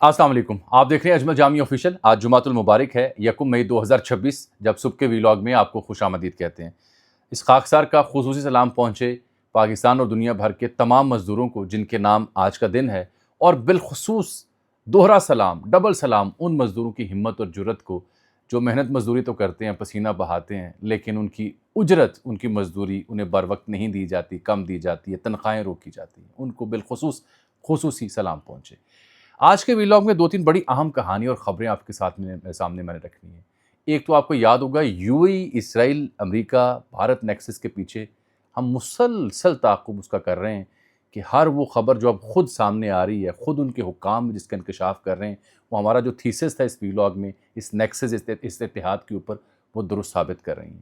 السلام علیکم، آپ دیکھ رہے ہیں اجمل جامی آفیشیل۔ آج جمعۃ المبارک ہے، 1 مئی 2026، جب صبح کے ویلاگ میں آپ کو خوش آمدید کہتے ہیں۔ اس خاکسار کا خصوصی سلام پہنچے پاکستان اور دنیا بھر کے تمام مزدوروں کو جن کے نام آج کا دن ہے، اور بالخصوص دوہرا سلام، ڈبل سلام ان مزدوروں کی ہمت اور جرت کو جو محنت مزدوری تو کرتے ہیں، پسینہ بہاتے ہیں، لیکن ان کی اجرت، ان کی مزدوری انہیں بر وقت نہیں دی جاتی، کم دی جاتی ہے، تنخواہیں روکی جاتی ہیں۔ ان کو بالخصوص خصوصی سلام پہنچے۔ آج کے ویلاگ میں 2-3 بڑی اہم کہانی اور خبریں آپ کے سامنے میں نے رکھنی ہیں۔ ایک تو آپ کو یاد ہوگا، you a E, Israel, America, Bharat nexus کے پیچھے ہم مسلسل تعاقب اس کا کر رہے ہیں کہ ہر وہ خبر جو اب خود سامنے آ رہی ہے، خود ان کے حکام جس کا انکشاف کر رہے ہیں، وہ ہمارا جو تھیسس تھا اس ویلاگ میں، اس نیکسس، اس اتحاد کے اوپر، وہ درست ثابت کر رہی ہیں۔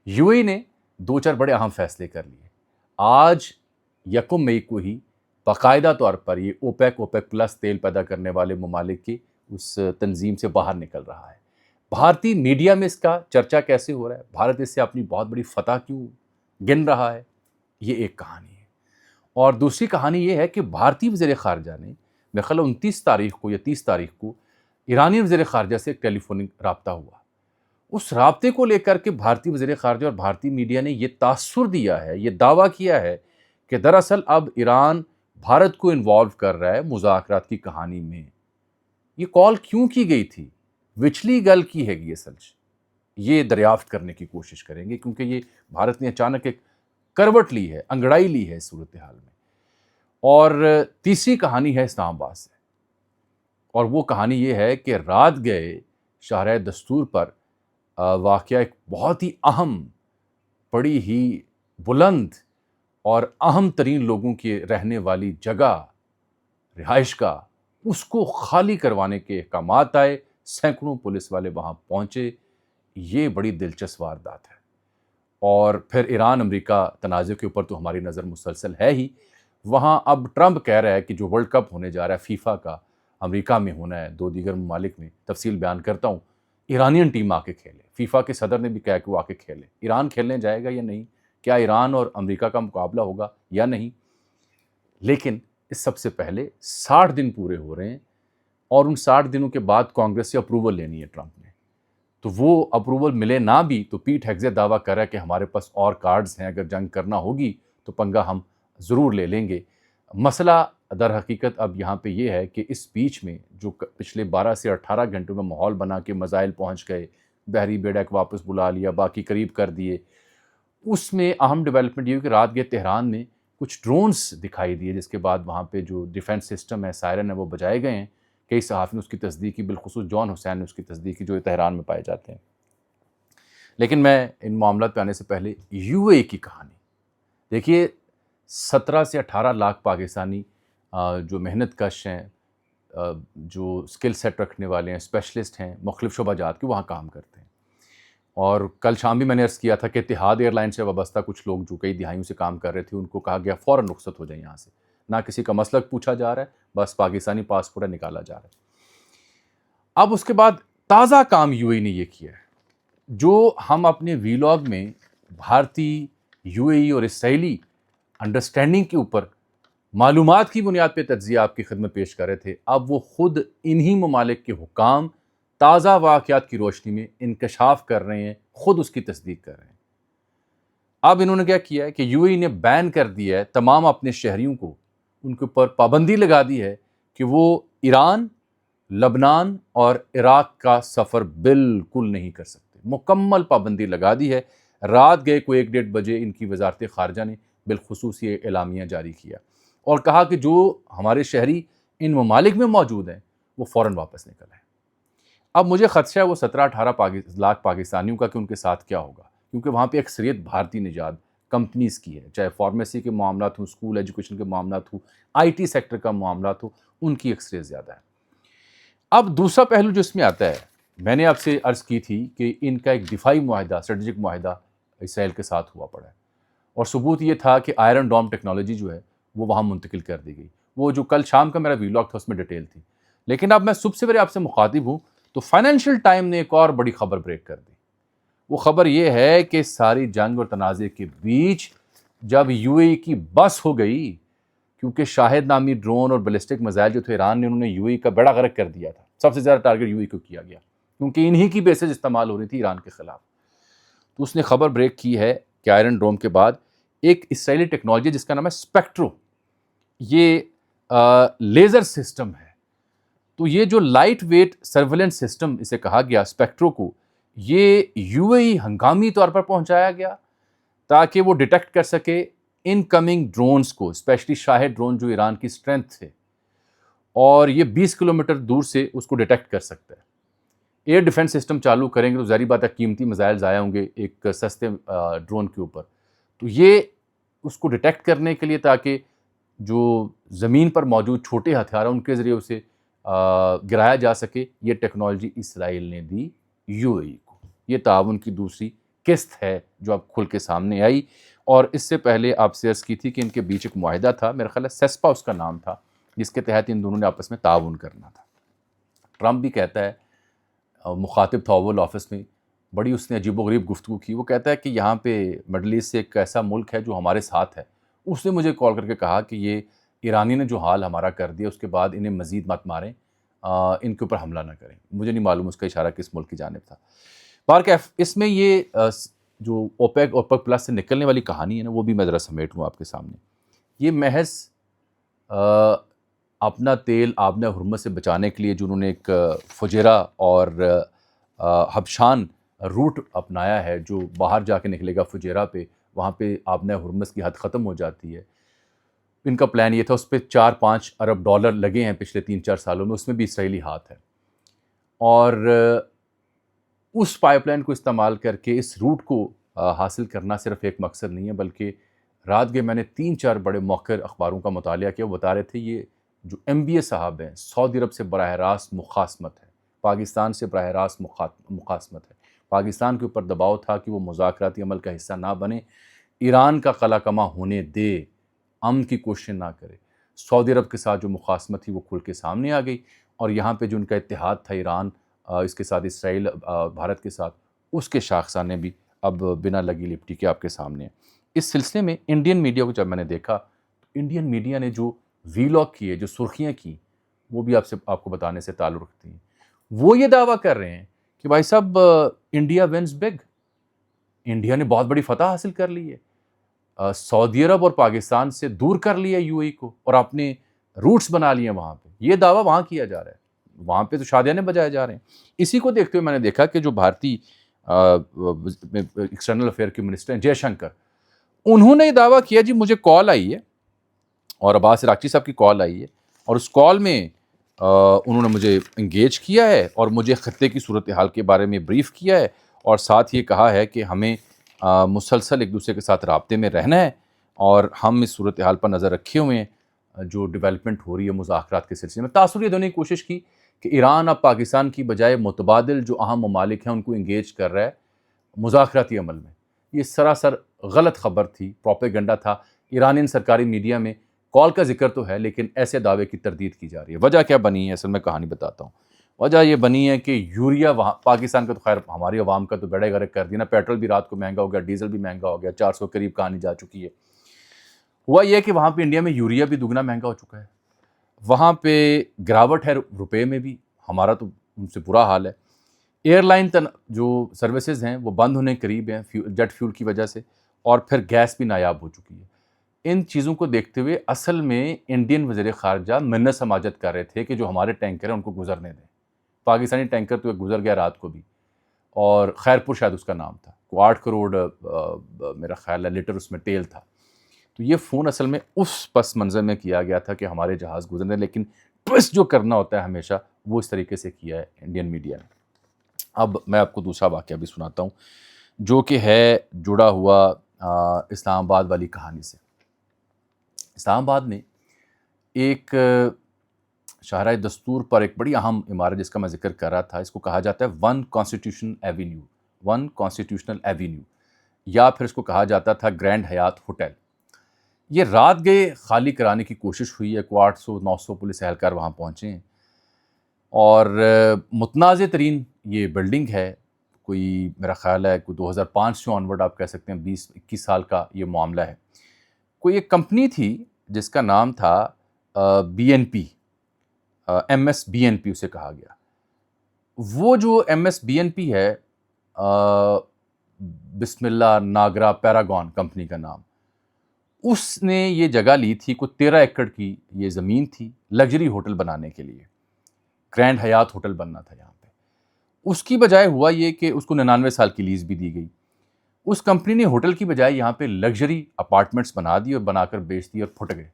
یو اے ای نے 2-4 بڑے اہم فیصلے کر لیے۔ آج 1 مئی کو ہی باقاعدہ طور پر یہ اوپیک پلس تیل پیدا کرنے والے ممالک کی اس تنظیم سے باہر نکل رہا ہے۔ بھارتی میڈیا میں اس کا چرچا کیسے ہو رہا ہے، بھارت اس سے اپنی بہت بڑی فتح کیوں گن رہا ہے، یہ ایک کہانی ہے۔ اور دوسری کہانی یہ ہے کہ بھارتی وزیر خارجہ نے میرے خیال 29 تاریخ کو یا 30 تاریخ کو ایرانی وزیر خارجہ سے ایک ٹیلی فونک رابطہ ہوا۔ اس رابطے کو لے کر کے بھارتی وزیر خارجہ اور بھارتی میڈیا نے یہ تاثر دیا ہے، یہ دعویٰ کیا ہے کہ دراصل اب ایران بھارت کو انوالو کر رہا ہے مذاکرات کی کہانی میں۔ یہ کال کیوں کی گئی تھی، وچلی گل کی ہے یہ سچ، یہ دریافت کرنے کی کوشش کریں گے، کیونکہ یہ بھارت نے اچانک ایک کروٹ لی ہے، انگڑائی لی ہے اس صورتحال میں۔ اور تیسری کہانی ہے اسلام آباد سے، اور وہ کہانی یہ ہے کہ رات گئے شاہراہ دستور پر واقعہ ایک بہت ہی اہم، بڑی ہی بلند اور اہم ترین لوگوں کی رہنے والی جگہ، رہائش گاہ، اس کو خالی کروانے کے احکامات آئے، سینکڑوں پولیس والے وہاں پہنچے۔ یہ بڑی دلچسپ واردات ہے۔ اور پھر ایران امریکہ تنازع کے اوپر تو ہماری نظر مسلسل ہے ہی۔ وہاں اب ٹرمپ کہہ رہا ہے کہ جو ورلڈ کپ ہونے جا رہا ہے فیفا کا، امریکہ میں ہونا ہے، 2 دیگر ممالک میں، تفصیل بیان کرتا ہوں، ایرانین ٹیم آ کے کھیلے۔ فیفا کے صدر نے بھی کہا کہ وہ آ کے کھیلے۔ ایران کھیلنے جائے گا یا نہیں؟ کیا ایران اور امریکہ کا مقابلہ ہوگا یا نہیں؟ لیکن اس سب سے پہلے 60 دن پورے ہو رہے ہیں، اور ان 60 دنوں کے بعد کانگریس سے اپروول لینی ہے ٹرمپ نے۔ تو وہ اپروول ملے نہ بھی تو پیٹ ہیگزے دعویٰ کر رہا ہے کہ ہمارے پاس اور کارڈز ہیں، اگر جنگ کرنا ہوگی تو پنگا ہم ضرور لے لیں گے۔ مسئلہ در حقیقت اب یہاں پہ یہ ہے کہ اس بیچ میں جو پچھلے 12 سے 18 گھنٹوں میں ماحول بنا کے میزائل پہنچ گئے، بحری بیڑا کو واپس بلا لیا، باقی قریب کر دیے، اس میں اہم ڈیولپمنٹ یہ کہ رات گئے تہران میں کچھ ڈرونز دکھائی دیے، جس کے بعد وہاں پہ جو ڈیفنس سسٹم ہے، سائرن ہے، وہ بجائے گئے ہیں۔ کئی صحافی نے اس کی تصدیق کی، بالخصوص جان حسین نے اس کی تصدیق کی، جو تہران میں پائے جاتے ہیں۔ لیکن میں ان معاملات پہ آنے سے پہلے یو اے کی کہانی دیکھیے۔ 17 سے 18 لاکھ پاکستانی جو محنت کش ہیں، جو اسکل سیٹ رکھنے والے ہیں، اسپیشلسٹ ہیں، مختلف شعبہ جات کے، وہاں کام کرتے ہیں۔ اور کل شام بھی میں نے عرض کیا تھا کہ اتحاد ایئر لائن سے وابستہ کچھ لوگ جو کئی دہائیوں سے کام کر رہے تھے، ان کو کہا گیا فوراً رخصت ہو جائیں یہاں سے، نہ کسی کا مسلک پوچھا جا رہا ہے، بس پاکستانی پاسپورٹ ہے، نکالا جا رہا ہے۔ اب اس کے بعد تازہ کام یو اے نے یہ کیا ہے، جو ہم اپنے ویلاگ میں بھارتی، یو اے ای اور اسرائیلی انڈرسٹینڈنگ کے اوپر معلومات کی بنیاد پہ تجزیہ آپ کی خدمت پیش کر رہے تھے، اب وہ خود انہی ممالک کے حکام تازہ واقعات کی روشنی میں انکشاف کر رہے ہیں، خود اس کی تصدیق کر رہے ہیں۔ اب انہوں نے کیا کیا ہے کہ یو اے ای نے بین کر دیا ہے تمام اپنے شہریوں کو، ان کے اوپر پابندی لگا دی ہے کہ وہ ایران، لبنان اور عراق کا سفر بالکل نہیں کر سکتے، مکمل پابندی لگا دی ہے۔ رات گئے کو 1-1:30 بجے ان کی وزارت خارجہ نے بالخصوص یہ اعلامیہ جاری کیا اور کہا کہ جو ہمارے شہری ان ممالک میں موجود ہیں وہ فوراً واپس نکل آئیں۔ اب مجھے خدشہ ہے وہ 17-18 لاکھ پاکستانیوں کا کہ ان کے ساتھ کیا ہوگا، کیونکہ وہاں پہ اکثریت بھارتی نژاد کمپنیز کی ہے، چاہے فارمیسی کے معاملات ہوں، اسکول ایجوکیشن کے معاملات ہوں، آئی ٹی سیکٹر کا معاملات ہوں، ان کی اکثریت زیادہ ہے۔ اب دوسرا پہلو جو اس میں آتا ہے، میں نے آپ سے عرض کی تھی کہ ان کا ایک دفاعی معاہدہ، اسٹریٹجک معاہدہ اسرائیل کے ساتھ ہوا پڑا ہے، اور ثبوت یہ تھا کہ آئرن ڈوم ٹیکنالوجی جو ہے وہ وہاں منتقل کر دی گئی۔ وہ جو کل شام کا میرا ویلاگ تھا اس میں ڈیٹیل تھی، لیکن اب میں صبح سویرے آپ سے مخاطب ہوں تو فائنینشیل ٹائم نے ایک اور بڑی خبر بریک کر دی۔ وہ خبر یہ ہے کہ ساری جنگ اور تنازع کے بیچ جب یو اے ای کی بس ہو گئی کیونکہ شاہد نامی ڈرون اور بیلسٹک میزائل جو تھے ایران نے انہوں نے یو اے کا بیڑا غرق کر دیا تھا. سب سے زیادہ ٹارگٹ یو اے کو کیا گیا کیونکہ انہی کی بیسز استعمال ہو رہی تھی ایران کے خلاف. تو اس نے خبر بریک کی ہے کہ آئرن ڈوم کے بعد ایک اسرائیلی ٹیکنالوجی جس کا نام ہے اسپیکٹرو، یہ لیزر سسٹم ہے. تو یہ جو لائٹ ویٹ سرویلنس سسٹم اسے کہا گیا اسپیکٹرو کو، یہ یو اے ہنگامی طور پر پہنچایا گیا تاکہ وہ ڈیٹیکٹ کر سکے ان کمنگ ڈرونز کو، اسپیشلی شاہد ڈرون جو ایران کی اسٹرینتھ ہے، اور یہ 20 کلومیٹر دور سے اس کو ڈیٹیکٹ کر سکتا ہے. ایئر ڈیفنس سسٹم چالو کریں گے تو ظاہری بات ہے قیمتی میزائل ضائع ہوں گے ایک سستے ڈرون کے اوپر. تو یہ اس کو ڈیٹیکٹ کرنے کے لیے تاکہ جو زمین پر موجود چھوٹے ہتھیار ہیں ان کے ذریعے اسے گرایا جا سکے، یہ ٹیکنالوجی اسرائیل نے دی یو اے کو. یہ تعاون کی دوسری قسط ہے جو اب کھل کے سامنے آئی. اور اس سے پہلے آپ سے عرض کی تھی کہ ان کے بیچ ایک معاہدہ تھا، میرا خیال ہے سیسپا اس کا نام تھا، جس کے تحت ان دونوں نے آپس میں تعاون کرنا تھا. ٹرمپ بھی کہتا ہے، مخاطب تھا اوول آفس میں، بڑی اس نے عجیب و غریب گفتگو کی. وہ کہتا ہے کہ یہاں پہ مڈل ایسٹ سے ایک ایسا ملک ہے جو ہمارے ساتھ ہے. اس نے مجھے کال کر کے کہا کہ یہ ایرانی نے جو حال ہمارا کر دیا اس کے بعد انہیں مزید مت ماریں، ان کے اوپر حملہ نہ کریں. مجھے نہیں معلوم اس کا اشارہ کس ملک کی جانب تھا. بہرکیف اس میں یہ جو اوپیک پلس سے نکلنے والی کہانی ہے نا، وہ بھی میں ذرا سمیٹوں آپ کے سامنے. یہ محض اپنا تیل آبنہ حرمت سے بچانے کے لیے جو انہوں نے ایک فجیرہ اور حبشان روٹ اپنایا ہے، جو باہر جا کے نکلے گا فجیرہ پہ، وہاں پہ آبنہ حرمت کی حد ختم ہو جاتی ہے. ان کا پلان یہ تھا، اس پہ 4-5 ارب ڈالر لگے ہیں پچھلے 3-4 سالوں میں، اس میں بھی اسرائیلی ہاتھ ہے. اور اس پائپ لائن کو استعمال کر کے اس روٹ کو حاصل کرنا صرف ایک مقصد نہیں ہے، بلکہ رات گئے میں نے 3-4 بڑے موقر اخباروں کا مطالعہ کیا. وہ بتا رہے تھے یہ جو ایم بی اے صاحب ہیں، سعودی عرب سے براہ راست مخاصمت ہے، پاکستان سے براہ راست مخاصمت ہے. پاکستان کے اوپر دباؤ تھا کہ وہ مذاکراتی عمل کا حصہ نہ بنے، ایران کا قلع کما ہونے دے، امن کی کوشش نہ کرے. سعودی عرب کے ساتھ جو مخاصمت تھی وہ کھل کے سامنے آ گئی. اور یہاں پہ جو ان کا اتحاد تھا ایران اس کے ساتھ، اسرائیل بھارت کے ساتھ، اس کے شاخسانے بھی اب بنا لگی لپٹی کے آپ کے سامنے ہیں. اس سلسلے میں انڈین میڈیا کو جب میں نے دیکھا، انڈین میڈیا نے جو ویلاگ کیے، جو سرخیاں کی، وہ بھی آپ کو بتانے سے تعلق رکھتی ہیں. وہ یہ دعویٰ کر رہے ہیں کہ بھائی صاحب انڈیا ونز بگ، انڈیا نے بہت بڑی فتح حاصل کر لی ہے، سعودی عرب اور پاکستان سے دور کر لیا یو اے کو اور اپنے روٹس بنا لیے وہاں پہ. یہ دعویٰ وہاں کیا جا رہا ہے، وہاں پہ تو شادیاں بجائے جا رہے ہیں. اسی کو دیکھتے ہوئے میں نے دیکھا کہ جو بھارتی ایکسٹرنل افیئر کے منسٹر ہیں جے شنکر، انہوں نے یہ دعویٰ کیا، جی مجھے کال آئی ہے اور عباس عراقچی صاحب کی کال آئی ہے، اور اس کال میں انہوں نے مجھے انگیج کیا ہے اور مجھے خطے کی صورتحال کے بارے میں بریف کیا ہے، اور ساتھ یہ کہا ہے کہ ہمیں مسلسل ایک دوسرے کے ساتھ رابطے میں رہنا ہے، اور ہم اس صورتحال پر نظر رکھے ہوئے ہیں جو ڈیولپمنٹ ہو رہی ہے مذاکرات کے سلسلے میں. تاثر یہ دینے کی کوشش کی کہ ایران اب پاکستان کی بجائے متبادل جو اہم ممالک ہیں ان کو انگیج کر رہا ہے مذاکراتی عمل میں. یہ سراسر غلط خبر تھی، پروپیگنڈا تھا. ایرانین سرکاری میڈیا میں کال کا ذکر تو ہے لیکن ایسے دعوے کی تردید کی جا رہی ہے. وجہ کیا بنی ہے؟ اصل میں کہانی بتاتا ہوں. وجہ یہ بنی ہے کہ یوریا وہاں پاکستان کا تو خیر ہماری عوام کا تو بیڑا غرق کر دیا نا. پیٹرول بھی رات کو مہنگا ہو گیا، ڈیزل بھی مہنگا ہو گیا، 400 قریب کہانی جا چکی ہے. ہوا یہ کہ وہاں پہ انڈیا میں یوریا بھی دگنا مہنگا ہو چکا ہے، وہاں پہ گراوٹ ہے روپے میں بھی، ہمارا تو ان سے برا حال ہے. ایئر لائن جو سروسز ہیں وہ بند ہونے قریب ہیں جیٹ فیول کی وجہ سے، اور پھر گیس بھی نایاب ہو چکی ہے. ان چیزوں کو دیکھتے ہوئے اصل میں انڈین وزیر خارجہ منت سماجت کر رہے تھے کہ جو ہمارے ٹینکر ہیں ان کو گزرنے دیں. پاکستانی ٹینکر تو ایک گزر گیا رات کو بھی، اور خیر پور شاید اس کا نام تھا، 8 کروڑ میرا خیال ہے لیٹر اس میں تیل تھا. تو یہ فون اصل میں اس پس منظر میں کیا گیا تھا کہ ہمارے جہاز گزرنے، لیکن ٹوسٹ جو کرنا ہوتا ہے ہمیشہ وہ اس طریقے سے کیا ہے انڈین میڈیا نے. اب میں آپ کو دوسرا واقعہ بھی سناتا ہوں جو کہ ہے جڑا ہوا اسلام آباد والی کہانی سے. اسلام آباد میں ایک شاہراہ دستور پر ایک بڑی اہم عمارت جس کا میں ذکر کر رہا تھا، اس کو کہا جاتا ہے ون کانسٹیٹیوشنل ایوینیو، یا پھر اس کو کہا جاتا تھا گرینڈ حیات ہوٹل. یہ رات گئے خالی کرانے کی کوشش ہوئی ہے، کوئی 800-900 پولیس اہلکار وہاں پہنچے ہیں، اور متنازع ترین یہ بلڈنگ ہے. کوئی میرا خیال ہے کوئی 2005 سے آنورڈ آپ کہہ سکتے ہیں 20-21 سال کا یہ معاملہ ہے. کوئی ایک کمپنی تھی جس کا نام تھا BNP، MSBNP اسے کہا گیا. وہ جو MSBNP ہے، بسم اللہ ناگرا پیراگون کمپنی کا نام، اس نے یہ جگہ لی تھی، کوئی 13 ایکڑ کی یہ زمین تھی لگژری ہوٹل بنانے کے لیے. گرینڈ حیات ہوٹل بننا تھا یہاں پہ. اس کی بجائے ہوا یہ کہ اس کو 99 سال کی لیز بھی دی گئی. اس کمپنی نے ہوٹل کی بجائے یہاں پہ لگژری اپارٹمنٹس بنا دی اور بنا کر بیچ دی اور پھٹ گئے.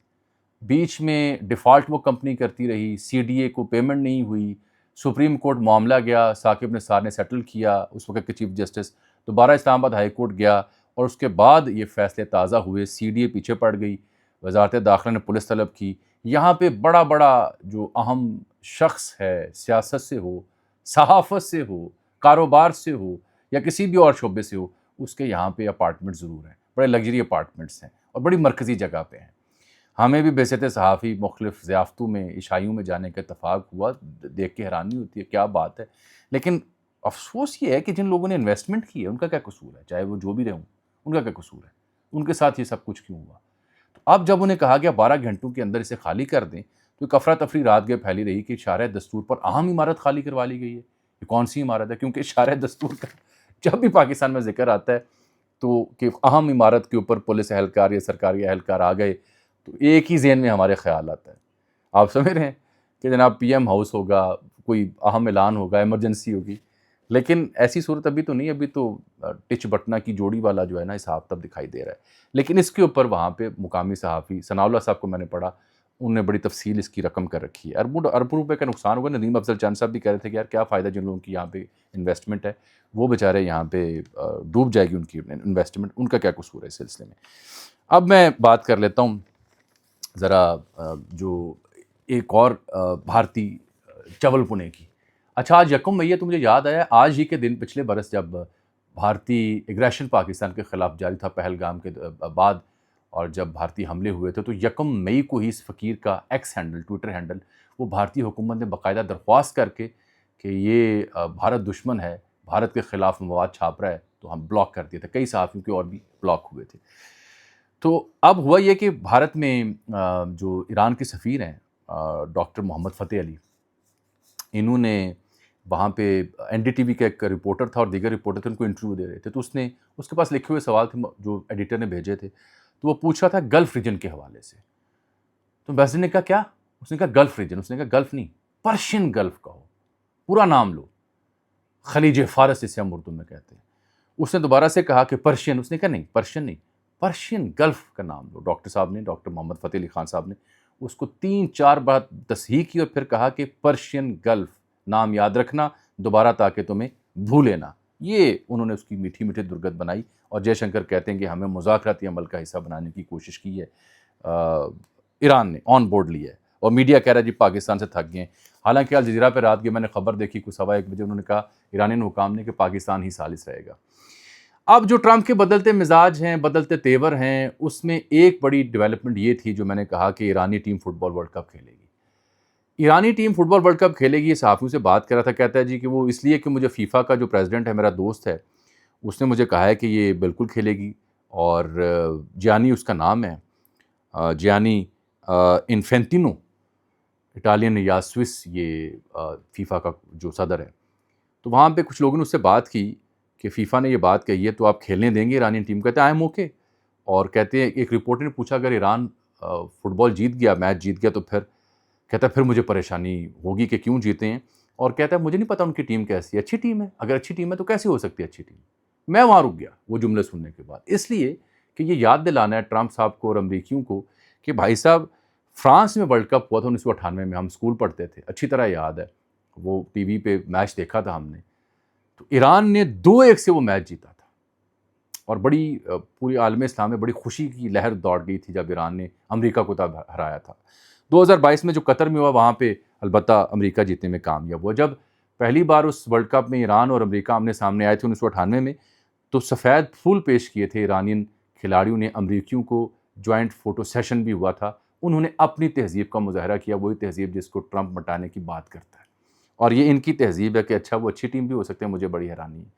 بیچ میں ڈیفالٹ وہ کمپنی کرتی رہی، CDA کو پیمنٹ نہیں ہوئی، سپریم کورٹ معاملہ گیا، ثاقب نثار نے سیٹل کیا، اس وقت کے چیف جسٹس، دوبارہ اسلام آباد ہائی کورٹ گیا اور اس کے بعد یہ فیصلے تازہ ہوئے. CDA پیچھے پڑ گئی، وزارت داخلہ نے پولیس طلب کی. یہاں پہ بڑا بڑا جو اہم شخص ہے، سیاست سے ہو، صحافت سے ہو، کاروبار سے ہو یا کسی بھی اور شعبے سے ہو، اس کے یہاں پہ اپارٹمنٹ ضرور ہیں، بڑے لگژری اپارٹمنٹس ہیں اور بڑی مرکزی جگہ پہ ہیں. ہمیں بھی بحیثیت صحافی مختلف ضیافتوں میں، عشائیوں میں جانے کا اتفاق ہوا، دیکھ کے حیرانی ہوتی ہے کیا بات ہے. لیکن افسوس یہ ہے کہ جن لوگوں نے انویسٹمنٹ کی ہے ان کا کیا قصور ہے، چاہے وہ جو بھی رہوں، ان کا کیا قصور ہے، ان کے ساتھ یہ سب کچھ کیوں ہوا. تو اب جب انہیں کہا گیا 12 گھنٹوں کے اندر اسے خالی کر دیں، تو ایک افراتفری رات گئے پھیلی رہی کہ اشارہ دستور پر اہم عمارت خالی کروا لی گئی ہے. یہ کون سی عمارت ہے؟ کیونکہ اشارہ دستور کا جب بھی پاکستان میں ذکر آتا ہے تو کہ اہم عمارت کے اوپر پولیس اہلکار یا سرکاری اہلکار آ گئے تو ایک ہی ذہن میں ہمارے خیال آتا ہے. آپ سمجھ رہے ہیں کہ جناب PM ہاؤس ہوگا، کوئی اہم اعلان ہوگا، ایمرجنسی ہوگی. لیکن ایسی صورت ابھی تو نہیں، ابھی تو ٹچ بٹنا کی جوڑی والا جو ہے نا حساب تب دکھائی دے رہا ہے. لیکن اس کے اوپر وہاں پہ مقامی صحافی ثناء اللہ صاحب کو میں نے پڑھا، انہوں نے بڑی تفصیل اس کی رقم کر رکھی ہے. اربوں روپے کا نقصان ہوگا. ندیم افضل چند صاحب بھی کہہ رہے تھے کہ یار کیا فائدہ جن لوگوں کی یہاں پہ انویسٹمنٹ ہے، وہ بیچارے یہاں پہ ڈوب جائے گی ان کی انویسٹمنٹ، ان کا کیا قصور ہے اس سلسلے میں. اب میں بات کر لیتا ہوں ذرا جو ایک اور بھارتی چول پنے کی. اچھا، آج 1 مئی ہے تو مجھے یاد آیا آج ہی کے دن پچھلے برس جب بھارتی اگریشن پاکستان کے خلاف جاری تھا پہلگام کے بعد، اور جب بھارتی حملے ہوئے تھے، تو 1 مئی کو ہی اس فقیر کا ایکس ہینڈل، ٹویٹر ہینڈل، وہ بھارتی حکومت نے باقاعدہ درخواست کر کے کہ یہ بھارت دشمن ہے، بھارت کے خلاف مواد چھاپ رہا ہے، تو ہم بلاک کر دیے تھے. کئی صحافیوں کے اور بھی بلاک ہوئے تھے. تو اب ہوا یہ کہ بھارت میں جو ایران کے سفیر ہیں ڈاکٹر محمد فتح علی، انہوں نے وہاں پہ NDTV کا ایک رپورٹر تھا اور دیگر رپورٹر تھے، ان کو انٹرویو دے رہے تھے. تو اس کے پاس لکھے ہوئے سوال تھے جو ایڈیٹر نے بھیجے تھے، تو وہ پوچھ رہا تھا گلف ریجن کے حوالے سے. تو امبیسڈر نے کہا کیا؟ اس نے کہا گلف ریجن. اس نے کہا گلف نہیں، پرشین گلف کہو، پورا نام لو، خلیج فارس اسے ہم اردو میں کہتے ہیں. اس نے دوبارہ سے کہا کہ پرشین. اس نے کہا نہیں، پرشین نہیں، پرشین گلف کا نام لو. ڈاکٹر صاحب نے، ڈاکٹر محمد فتح علی خان صاحب نے اس کو 3-4 بار تصحیح کی اور پھر کہا کہ پرشین گلف نام یاد رکھنا دوبارہ تاکہ تمہیں بھولے نہ. یہ انہوں نے اس کی میٹھی میٹھی درگت بنائی اور جے شنکر کہتے ہیں کہ ہمیں مذاکراتی عمل کا حصہ بنانے کی کوشش کی ہے. ایران نے آن بورڈ لیا ہے اور میڈیا کہہ رہا ہے جی پاکستان سے تھک گئے. حالانکہ الجزیرہ پہ رات کے میں نے خبر دیکھی کچھ 1:15 بجے، انہوں نے کہا ایرانی حکام نے کہ پاکستان ہی ثالث رہے گا. اب جو ٹرمپ کے بدلتے مزاج ہیں، بدلتے تیور ہیں، اس میں ایک بڑی ڈیولپمنٹ یہ تھی جو میں نے کہا کہ ایرانی ٹیم فٹ بال ورلڈ کپ کھیلے گی. ایرانی ٹیم فٹ بال ورلڈ کپ کھیلے گی. صحافیوں سے بات کر رہا تھا، کہتا ہے جی کہ وہ اس لیے کہ مجھے فیفا کا جو پریزیڈنٹ ہے، میرا دوست ہے، اس نے مجھے کہا ہے کہ یہ بالکل کھیلے گی. اور جیانی اس کا نام ہے، جیانی انفینٹینو، اٹالین یا سوئس یہ فیفا کا جو صدر ہے. تو وہاں پہ کچھ لوگوں نے اس سے بات کی کہ فیفا نے یہ بات کہی ہے تو آپ کھیلنے دیں گے ایرانی ٹیم؟ کہتے ہیں آئی ایم اوکے. اور کہتے ہیں ایک رپورٹر نے پوچھا اگر ایران فٹ بال جیت گیا، میچ جیت گیا، تو پھر کہتا ہے پھر مجھے پریشانی ہوگی کہ کیوں جیتے ہیں. اور کہتا ہے مجھے نہیں پتا ان کی ٹیم کیسی ہے. اچھی ٹیم ہے، اگر اچھی ٹیم ہے تو کیسی ہو سکتی ہے اچھی ٹیم؟ میں وہاں رک گیا وہ جملے سننے کے بعد، اس لیے کہ یہ یاد دلانا ہے ٹرمپ صاحب کو اور امریکیوں کو کہ بھائی صاحب فرانس میں ورلڈ کپ ہوا تھا 1998 میں، ہم اسکول پڑھتے تھے، اچھی طرح یاد ہے، وہ ٹی وی پہ میچ دیکھا تھا ہم نے. تو ایران نے 2-1 سے وہ میچ جیتا تھا اور بڑی پوری عالم اسلام میں بڑی خوشی کی لہر دوڑ گئی تھی جب ایران نے امریکہ کو تب ہرایا تھا. 2022 میں جو قطر میں ہوا وہاں پہ البتہ امریکہ جیتنے میں کامیاب ہوا. جب پہلی بار اس ورلڈ کپ میں ایران اور امریکہ آمنے سامنے آئے تھے 1998 میں، تو سفید پھول پیش کیے تھے ایرانین کھلاڑیوں نے امریکیوں کو، جوائنٹ فوٹو سیشن بھی ہوا تھا. انہوں نے اپنی تہذیب کا مظاہرہ کیا، وہی تہذیب جس کو ٹرمپ مٹانے کی بات کرتا ہے. اور یہ ان کی تہذیب ہے کہ اچھا وہ اچھی ٹیم بھی ہو سکتے ہیں. مجھے بڑی حیرانی ہے.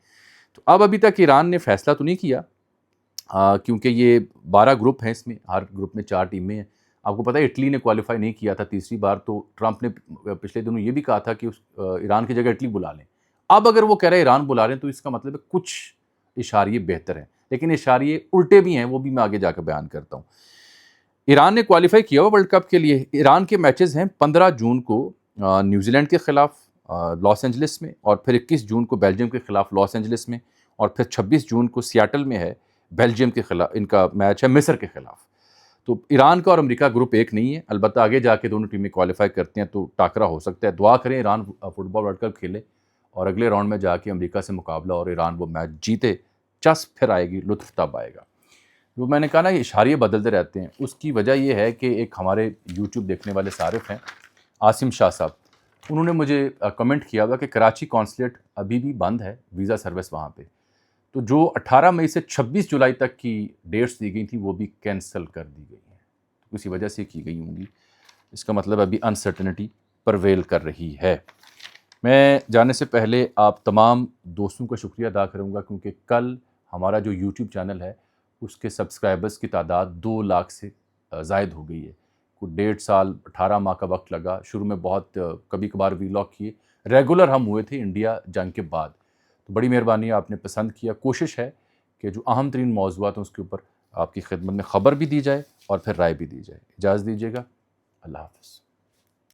تو اب ابھی تک ایران نے فیصلہ تو نہیں کیا کیونکہ یہ 12 گروپ ہیں، اس میں ہر گروپ میں 4 ٹیمیں ہیں. آپ کو پتہ ہے اٹلی نے کوالیفائی نہیں کیا تھا تیسری بار، تو ٹرمپ نے پچھلے دنوں یہ بھی کہا تھا کہ ایران کی جگہ اٹلی بلا لیں. اب اگر وہ کہہ رہے ہیں ایران بلا لیں تو اس کا مطلب ہے کچھ اشاریے بہتر ہیں، لیکن اشاریے الٹے بھی ہیں، وہ بھی میں آگے جا کے بیان کرتا ہوں. ایران نے کوالیفائی کیا ہوا ورلڈ کپ کے لیے. ایران کے میچز ہیں 15 جون کو نیوزی لینڈ کے خلاف لاس اینجلس میں، اور پھر 21 جون کو بیلجیم کے خلاف لاس اینجلس میں، اور پھر 26 جون کو سیاٹل میں ہے بیلجیم کے خلاف. ان کا میچ ہے مصر کے خلاف. تو ایران کا اور امریکہ گروپ ایک نہیں ہے، البتہ آگے جا کے دونوں ٹیمیں کوالیفائی کرتے ہیں تو ٹاکرا ہو سکتا ہے. دعا کریں ایران فٹ بال ورلڈ کپ کھیلے اور اگلے راؤنڈ میں جا کے امریکہ سے مقابلہ اور ایران وہ میچ جیتے. چسپ پھر آئے گی، لطف تب آئے گا. جو میں نے کہا نا یہ اشاریے بدلتے رہتے ہیں، اس کی وجہ یہ ہے کہ ایک ہمارے یوٹیوب دیکھنے والے صارف ہیں عاصم شاہ صاحب، انہوں نے مجھے کمنٹ کیا ہوا کہ کراچی کونسلیٹ ابھی بھی بند ہے، ویزا سروس وہاں پہ. تو جو 18 مئی سے 26 جولائی تک کی ڈیٹس دی گئی تھیں وہ بھی کینسل کر دی گئی ہیں. اسی وجہ سے کی گئی ہوں گی. اس کا مطلب ابھی انسرٹنٹی پرویل کر رہی ہے. میں جانے سے پہلے آپ تمام دوستوں کا شکریہ ادا کروں گا، کیونکہ کل ہمارا جو یوٹیوب چینل ہے اس کے سبسکرائبرز کی تعداد 2 لاکھ سے زائد ہو گئی ہے. کوئی 1.5 سال 18 ماہ کا وقت لگا. شروع میں بہت کبھی کبھار ویلاگ کیے، ریگولر ہم ہوئے تھے انڈیا جنگ کے بعد. تو بڑی مہربانی، آپ نے پسند کیا. کوشش ہے کہ جو اہم ترین موضوعات ہیں اس کے اوپر آپ کی خدمت میں خبر بھی دی جائے اور پھر رائے بھی دی جائے. اجازت دیجیے گا. اللہ حافظ.